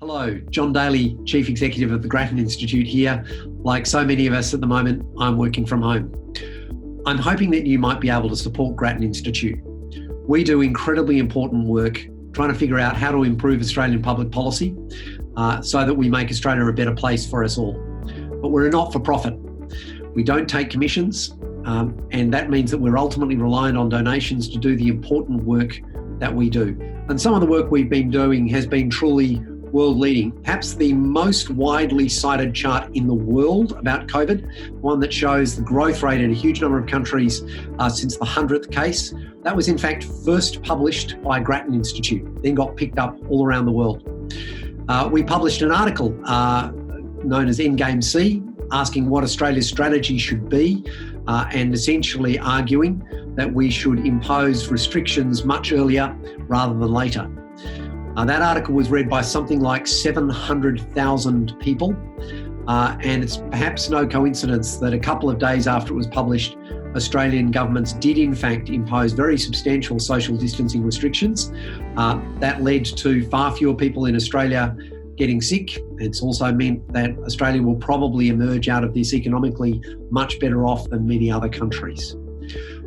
Hello, John Daley, Chief Executive of the Grattan Institute here. Like so many of us at the moment, I'm working from home. I'm hoping that you might be able to support Grattan Institute. We do incredibly important work trying to figure out how to improve Australian public policy so that we make Australia a better place for us all. But we're a not-for-profit. We don't take commissions, and that means that we're ultimately reliant on donations to do the important work that we do. And some of the work we've been doing has been truly world-leading. Perhaps the most widely cited chart in the world about COVID, one that shows the growth rate in a huge number of countries since the 100th case. That was in fact first published by Grattan Institute, then got picked up all around the world. We published an article known as Endgame C, asking what Australia's strategy should be and essentially arguing that we should impose restrictions much earlier rather than later. That article was read by something like 700,000 people, and it's perhaps no coincidence that a couple of days after it was published, Australian governments did in fact impose very substantial social distancing restrictions. That led to far fewer people in Australia getting sick. It's also meant that Australia will probably emerge out of this economically much better off than many other countries.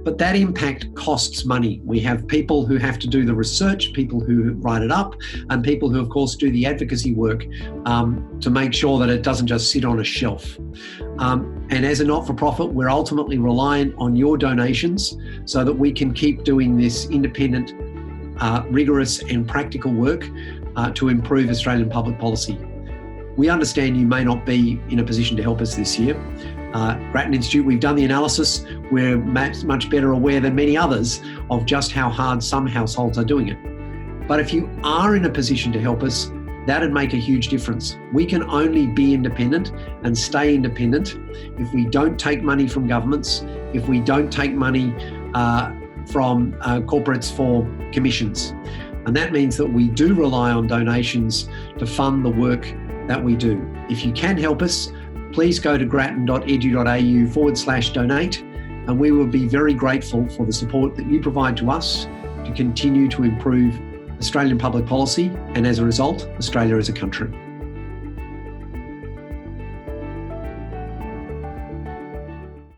But that impact costs money. We have people who have to do the research, people who write it up, and people who, of course, do the advocacy work to make sure that it doesn't just sit on a shelf. And as a not-for-profit, we're ultimately reliant on your donations so that we can keep doing this independent, rigorous and practical work to improve Australian public policy. We understand you may not be in a position to help us this year. Grattan Institute, we've done the analysis. We're much better aware than many others of just how hard some households are doing it. But if you are in a position to help us, that'd make a huge difference. We can only be independent and stay independent if we don't take money from governments, if we don't take money from corporates for commissions. And that means that we do rely on donations to fund the work that we do. If you can help us, please go to grattan.edu/donate, and we will be very grateful for the support that you provide to us to continue to improve Australian public policy and, as a result, Australia as a country.